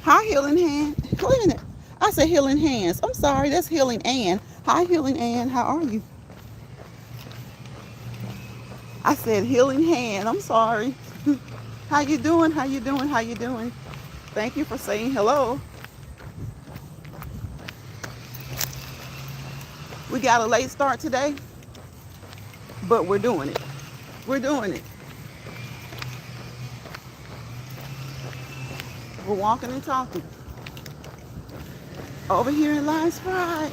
Hi, Healing Hand. Wait a minute. I said Healing Hands. I'm sorry. That's Healing Ann. Hi, Healing Ann. How are you? I said Healing Hand. I'm sorry. How you doing? How you doing? How you doing? Thank you for saying hello. We got a late start today, but we're doing it. We're doing it. We're walking and talking. Over here in Lion's Pride.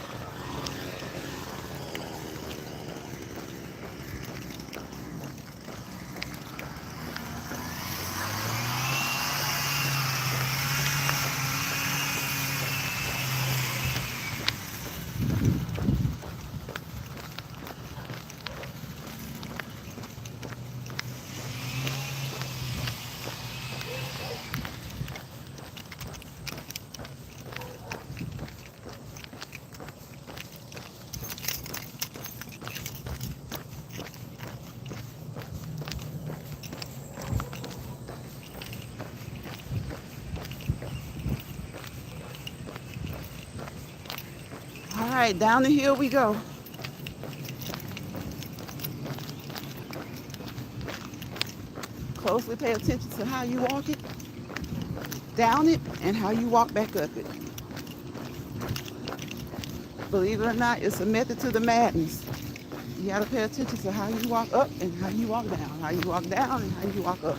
All right, down the hill we go. Closely pay attention to how you walk it, down it, and how you walk back up it. Believe it or not, it's a method to the madness. You gotta pay attention to how you walk up and how you walk down, how you walk down and how you walk up.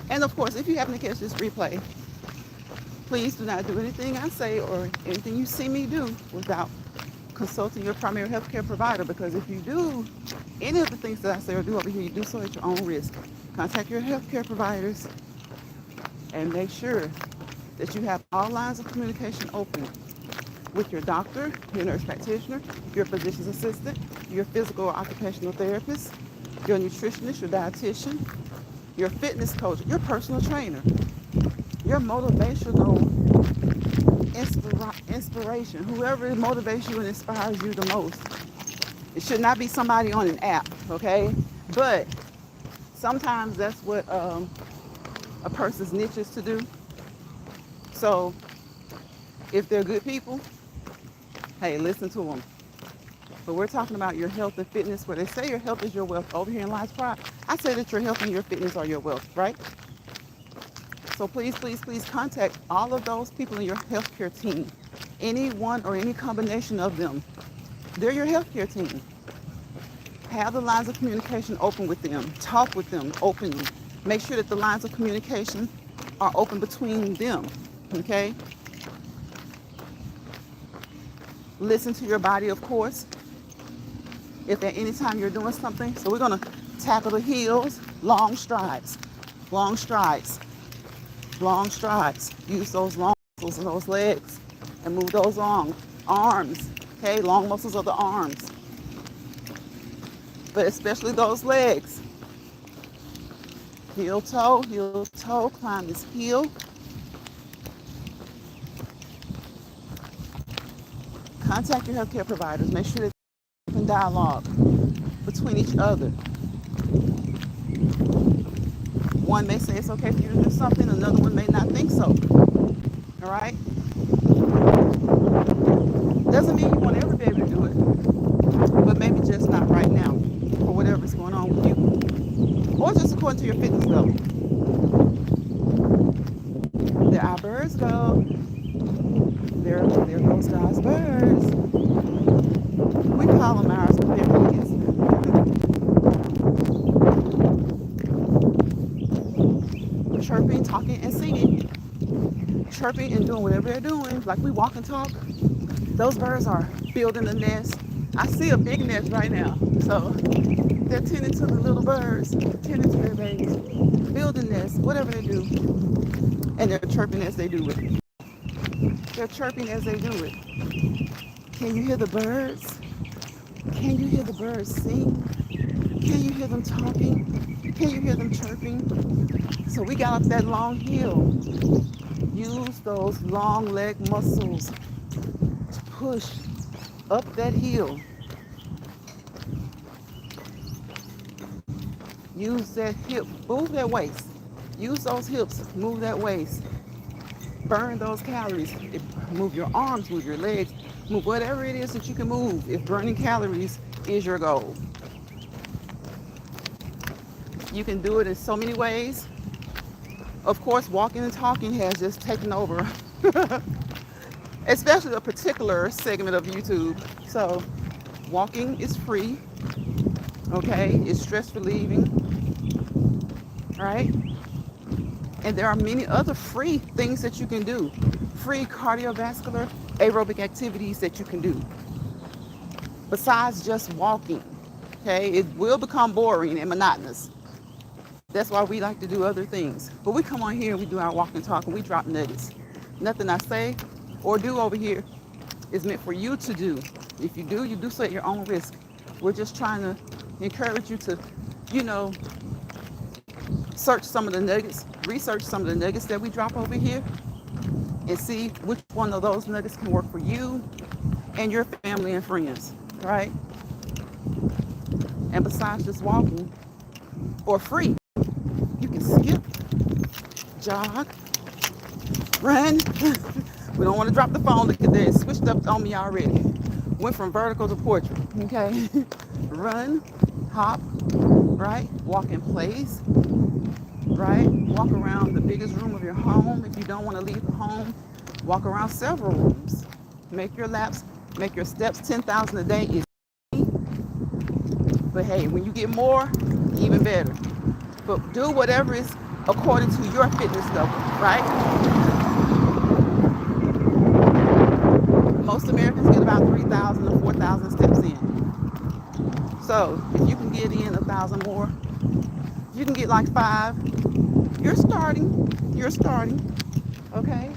And of course, if you happen to catch this replay, please do not do anything I say or anything you see me do without consulting your primary healthcare provider, because if you do any of the things that I say or do over here, you do so at your own risk. Contact your healthcare providers and make sure that you have all lines of communication open with your doctor, your nurse practitioner, your physician's assistant, your physical or occupational therapist, your nutritionist, your dietitian, your fitness coach, your personal trainer, your motivational inspiration, whoever motivates you and inspires you the most. It should not be somebody on an app, okay? But sometimes that's what a person's niche is to do. So if they're good people, hey, listen to them. But we're talking about your health and fitness, where they say your health is your wealth. Over here in Lion's Pride, I say that your health and your fitness are your wealth, right? So please, please, please contact all of those people in your healthcare team. Any one or any combination of them. They're your healthcare team. Have the lines of communication open with them. Talk with them openly. Make sure that the lines of communication are open between them, okay? Listen to your body, of course. If at any time you're doing something, so we're gonna tackle the heels, long strides, long strides, long strides. Use those long muscles of those legs and move those long arms, okay? Long muscles of the arms, but especially those legs. Heel, toe, climb this heel. Contact your healthcare providers. Make sure that you can dialogue between each other. One may say it's okay for you to do something, another one may not think so. All right? Doesn't mean you won't ever be able to do it, but maybe just not right now, for whatever's going on with you, or just according to your fitness level. There our birds go. There goes God's birds. We call them ours, but they're his. Chirping, talking, and singing. Chirping and doing whatever they're doing, like we walk and talk. Those birds are building a nest. I see a big nest right now. So they're tending to the little birds, tending to their babies, building nests, whatever they do. And they're chirping as they do it. They're chirping as they do it. Can you hear the birds? Can you hear the birds sing? Can you hear them talking? Can you hear them chirping? So we got up that long hill. Use those long leg muscles to push up that hill. Use that hip, move that waist. Use those hips, move that waist. Burn those calories. Move your arms, move your legs, move whatever it is that you can move if burning calories is your goal. You can do it in so many ways. Of course, walking and talking has just taken over, especially a particular segment of YouTube. So walking is free, okay? It's stress relieving, right? And there are many other free things that you can do. Free cardiovascular aerobic activities that you can do besides just walking, okay? It will become boring and monotonous. That's why we like to do other things. But we come on here and we do our walk and talk and we drop nuggets. Nothing I say or do over here is meant for you to do. If you do so at your own risk. We're just trying to encourage you to, you know, search some of the nuggets, research some of the nuggets that we drop over here and see which one of those nuggets can work for you and your family and friends, right? And besides just walking for free, you can skip, jog, run. We don't want to drop the phone. Look at that. It switched up on me already. Went from vertical to portrait, okay? Run, hop, right? Walk in place, right? Walk around the biggest room of your home. If you don't want to leave the home, walk around several rooms. Make your laps, make your steps. 10,000 a day is easy. But hey, when you get more, even better. But do whatever is according to your fitness level, right? Most Americans get about 3,000 or 4,000 steps in. So if you can get in 1,000 more, you can get like 5. You're starting, okay?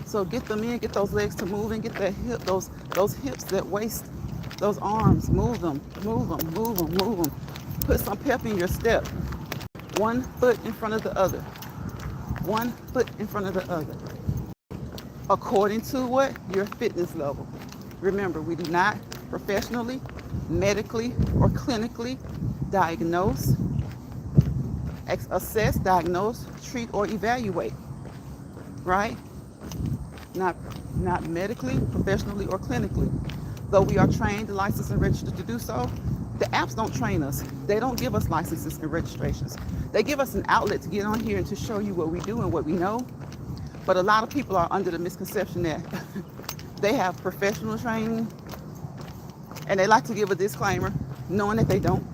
So get them in, get those legs to move and get that hip, those hips, that waist, those arms, move them, move them, move them, move them. Put some pep in your step. One foot in front of the other. One foot in front of the other. According to what? Your fitness level. Remember, we do not professionally, medically, or clinically diagnose, assess, diagnose, treat, or evaluate, right? Not medically, professionally, or clinically. Though we are trained, licensed, and registered to do so, the apps don't train us. They don't give us licenses and registrations. They give us an outlet to get on here and to show you what we do and what we know. But a lot of people are under the misconception that they have professional training, and they like to give a disclaimer, knowing that they don't.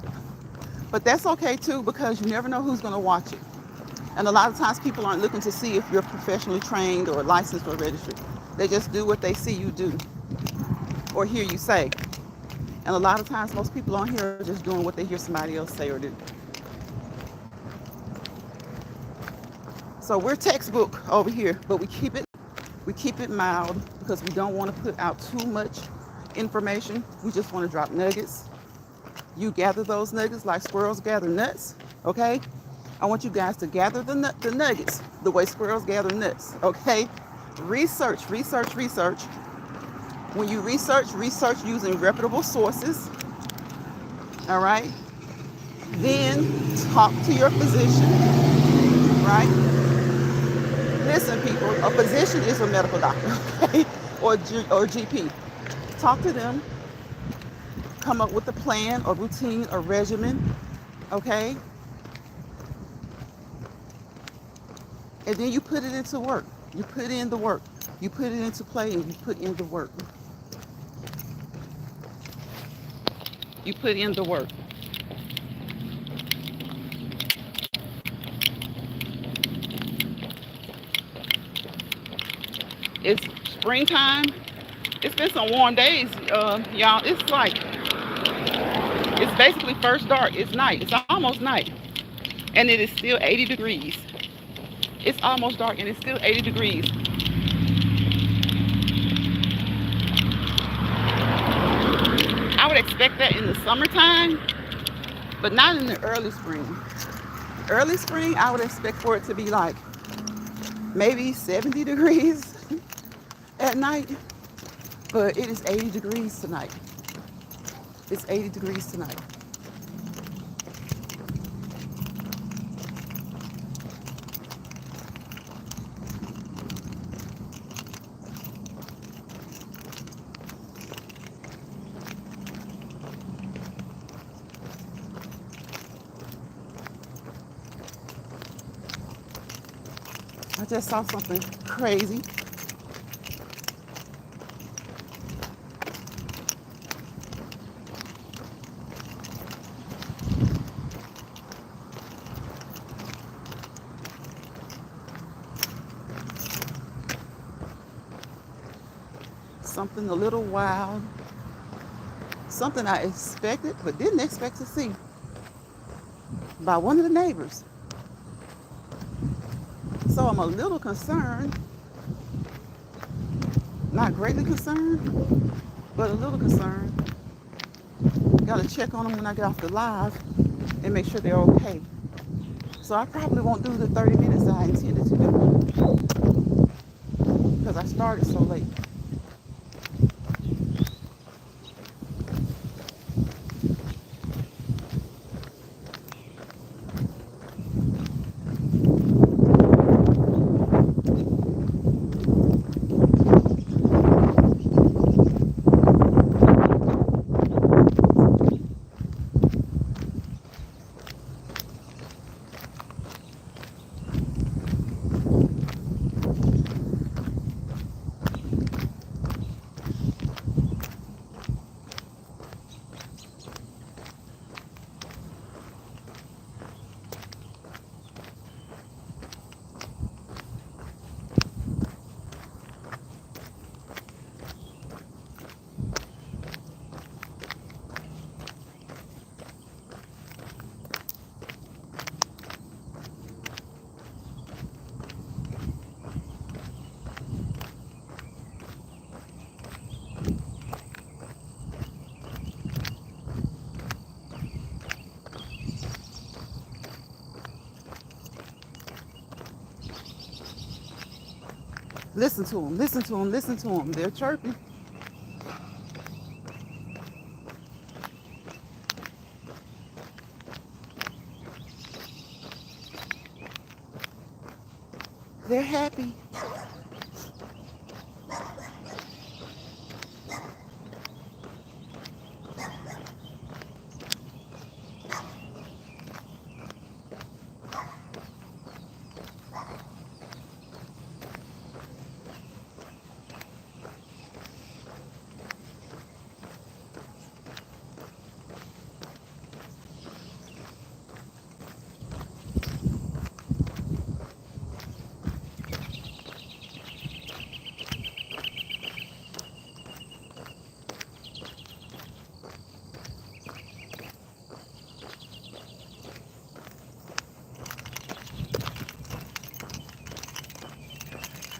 But that's okay too, because you never know who's going to watch it. And a lot of times people aren't looking to see if you're professionally trained or licensed or registered. They just do what they see you do or hear you say. And a lot of times most people on here are just doing what they hear somebody else say or do. So we're textbook over here, but we keep it mild because we don't want to put out too much information. We just want to drop nuggets. You gather those nuggets like squirrels gather nuts, okay? I want you guys to gather the nuggets the way squirrels gather nuts, okay? Research. When you research using reputable sources, all right? Then talk to your physician, right? Listen, people, a physician is a medical doctor, okay? Or GP. Talk to them. Come up with a plan, a routine, a regimen, okay? And then you put it into work. You put in the work. You put it into play and you put in the work. You put in the work. It's springtime. It's been some warm days, y'all. It's basically first dark. It's night. It's almost night. and it is still 80 degrees. It's almost dark and it's still 80 degrees. I would expect that in the summertime, but not in the early spring. Early spring, I would expect for it to be like maybe 70 degrees at night, but it is 80 degrees tonight. It's 80 degrees tonight. I just saw something crazy. Something a little wild. Something I expected but didn't expect to see by one of the neighbors. So I'm a little concerned. Not greatly concerned, but a little concerned. Gotta check on them when I get off the live and make sure they're okay. So I probably won't do the 30 minutes that I intended to do because I started so late. Listen to them, listen to them, listen to them. They're chirping. They're happy.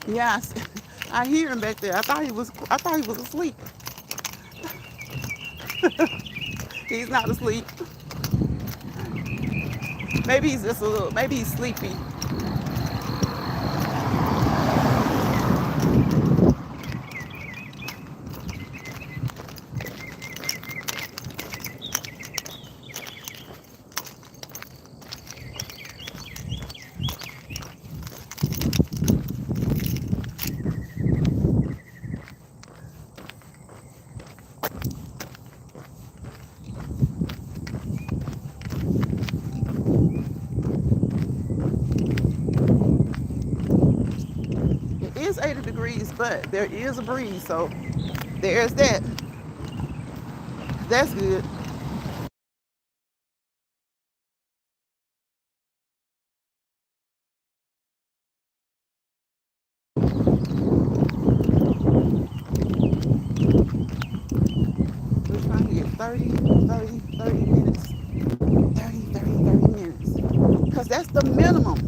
Yes, I hear him back there. I thought he was asleep. He's not asleep. Maybe he's just a little. Maybe he's sleepy. It is 80 degrees, but there is a breeze, so there's that. That's good. We're trying to get 30 minutes. 30 minutes. Because That's the minimum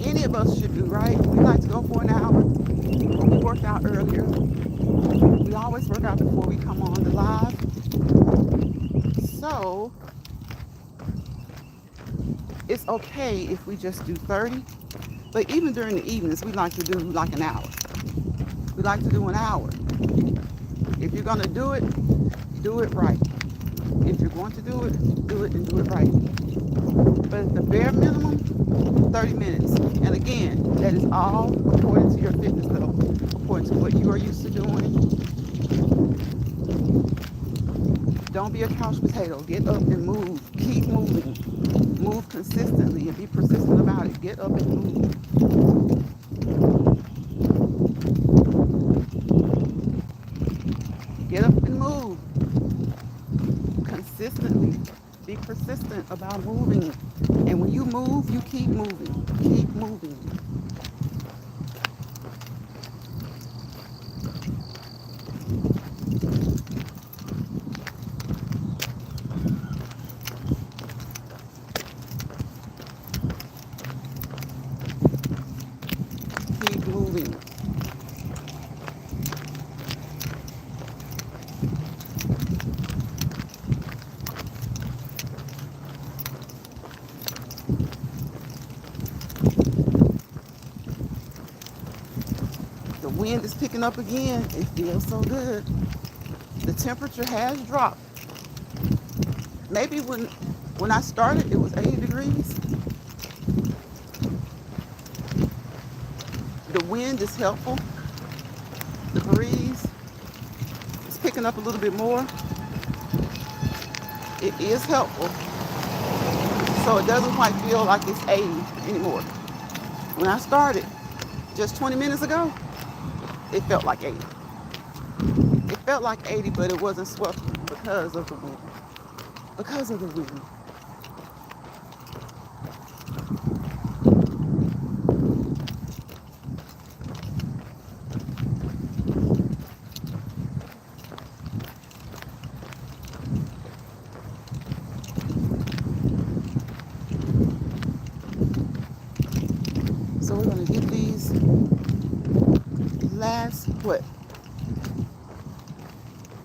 any of us should do, right? We like to go for an hour. We worked out earlier. We always work out before we come on the live. So it's okay if we just do 30. But even during the evenings, we like to do like an hour. We like to do an hour. If you're going to do it right. If you're going to do it and do it right. But the bare minimum, 30 minutes. And again, that is all according to your fitness level, according to what you are used to doing. Don't be a couch potato. Get up and move. Keep moving. Move consistently and be persistent about it. Get up and move. Get up and move consistently. Be persistent about moving. And when you move, you keep moving. Keep moving. Keep moving. The wind is picking up again. It feels so good. The temperature has dropped. Maybe when I started, it was 80 degrees. The wind is helpful. The breeze is picking up a little bit more. It is helpful. So it doesn't quite feel like it's 80 anymore. When I started just 20 minutes ago, it felt like 80. It felt like 80, but it wasn't sweltering because of the wind. Because of the wind. So we're going to get these last,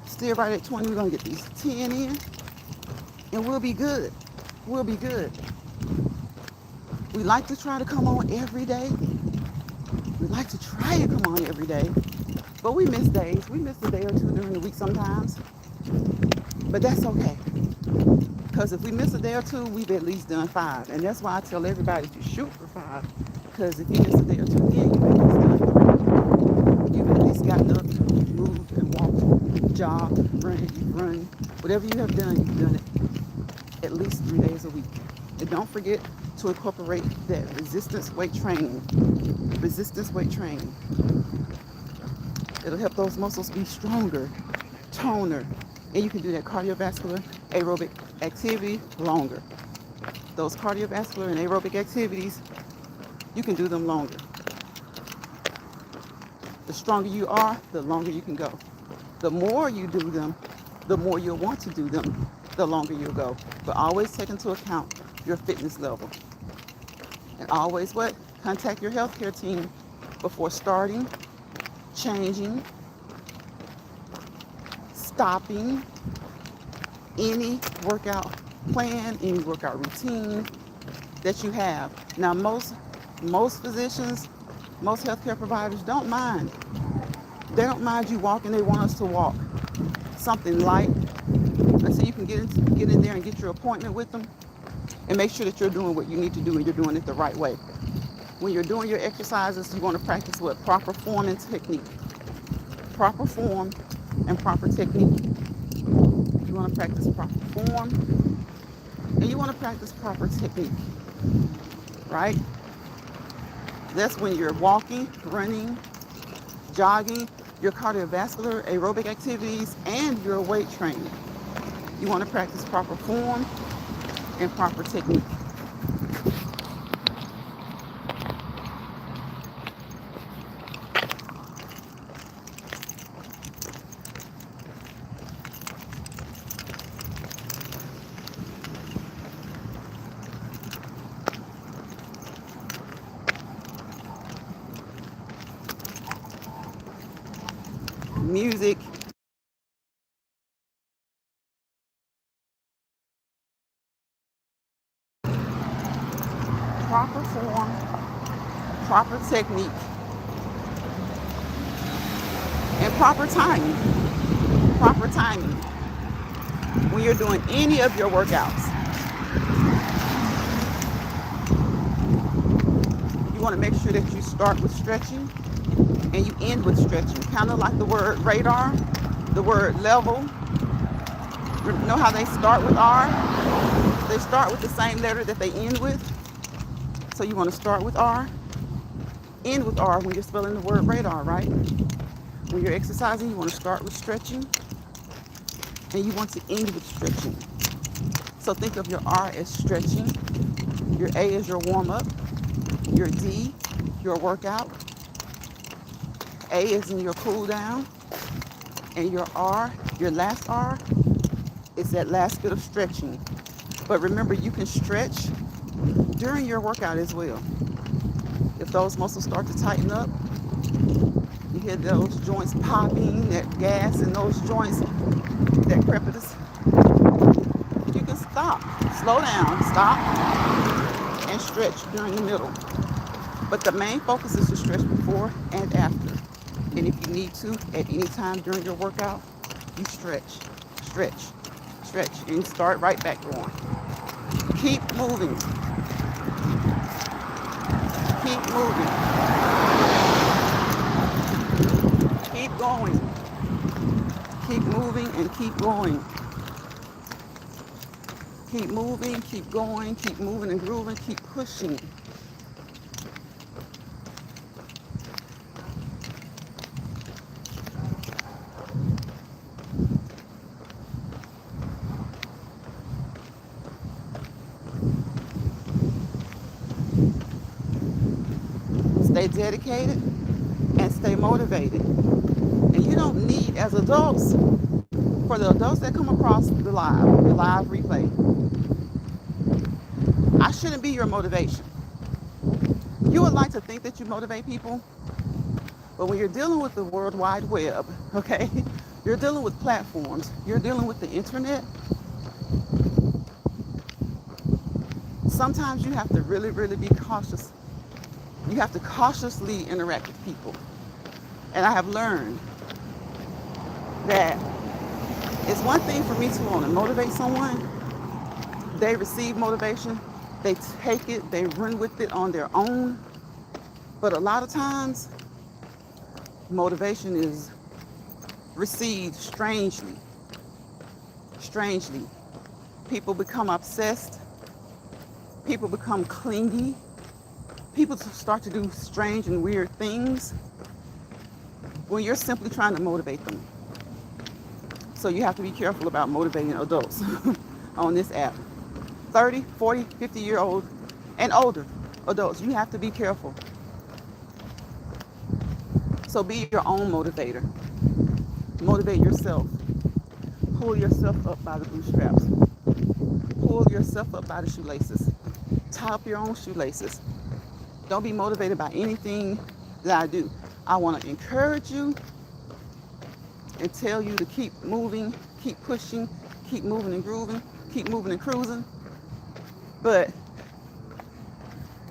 still right at 20. We're going to get these 10 in, and we'll be good. We'll be good. We like to try to come on every day. We like to try to come on every day, but we miss days. We miss a day or two during the week sometimes, but that's okay. Because if we miss a day or two, we've at least done 5. And that's why I tell everybody to shoot for 5. Because if you miss a day or two, then you've at least done 3. You've at least gotten up, moved, and walked, jogged, run. Whatever you have done, you've done it at least 3 days a week. And don't forget to incorporate that resistance weight training. Resistance weight training. It'll help those muscles be stronger, toner, and you can do that cardiovascular aerobic activity longer. Those cardiovascular and aerobic activities, you can do them longer. The stronger you are, the longer you can go. The more you do them, the more you'll want to do them, the longer you'll go. But always take into account your fitness level. And always contact your healthcare team before starting, changing, stopping any workout plan, any workout routine that you have. Now, most physicians, most healthcare providers don't mind. They don't mind you walking. They want us to walk something light until you can get in there and get your appointment with them and make sure that you're doing what you need to do and you're doing it the right way. When you're doing your exercises, you want to practice proper form and technique. Proper form and proper technique. You want to practice proper form and you want to practice proper technique, right? That's when you're walking, running, jogging, your cardiovascular aerobic activities, and your weight training. You want to practice proper form and proper technique. music, proper form, proper technique, and proper timing. Proper timing. When you're doing any of your workouts, you want to make sure that you start with stretching and you end with stretching. Kind of like the word radar, the word level. You know how they start with R? They start with the same letter that they end with. So you want to start with R, end with R when you're spelling the word radar, right? When you're exercising, you want to start with stretching and you want to end with stretching. So think of your R as stretching, your A is your warm-up, your D, your workout, A is in your cool down, and your R, your last R, is that last bit of stretching. But remember, you can stretch during your workout as well. If those muscles start to tighten up, you hear those joints popping, that gas in those joints, that crepitus, you can stop, slow down, stop, and stretch during the middle. But the main focus is to stretch before and after. And if you need to, at any time during your workout, you stretch, stretch, stretch, and start right back going. Keep moving. Keep moving. Keep going. Keep moving and keep going. Keep moving, keep going, keep moving and grooving, keep pushing. Stay dedicated and stay motivated. And you don't need, as adults, for the adults that come across the live replay, I shouldn't be your motivation. You would like to think that you motivate people, but when you're dealing with the World Wide Web, okay, you're dealing with platforms, you're dealing with the internet, sometimes you have to really, really be cautious. You have to cautiously interact with people. And I have learned that it's one thing for me to want to motivate someone. They receive motivation, they take it, they run with it on their own. But a lot of times, motivation is received strangely. Strangely. People become obsessed. People become clingy. People start to do strange and weird things when you're simply trying to motivate them. So you have to be careful about motivating adults on this app. 30, 40, 50-year-old and older adults, you have to be careful. So be your own motivator. Motivate yourself. Pull yourself up by the bootstraps. Pull yourself up by the shoelaces. Tie up your own shoelaces. Don't be motivated by anything that I do. I want to encourage you and tell you to keep moving, keep pushing, keep moving and grooving, keep moving and cruising. But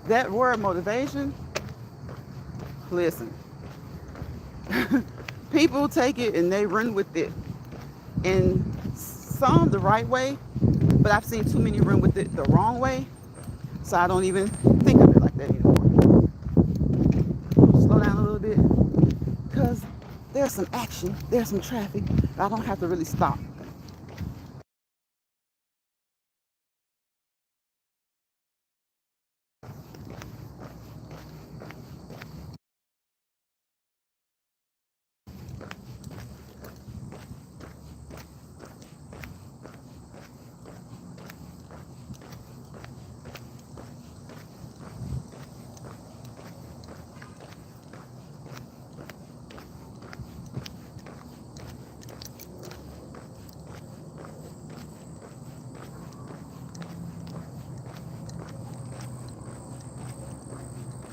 that word motivation, listen, people take it and they run with it. And some the right way, but I've seen too many run with it the wrong way. So I don't even think of it like that anymore. Slow down a little bit because there's some action, there's some traffic. I don't have to really stop.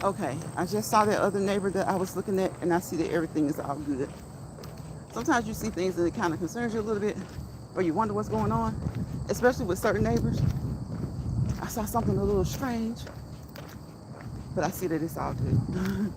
Okay, I just saw that other neighbor that I was looking at and I see that everything is all good. Sometimes you see things that it kind of concerns you a little bit, or you wonder what's going on, especially with certain neighbors. I saw something a little strange, but I see that it's all good.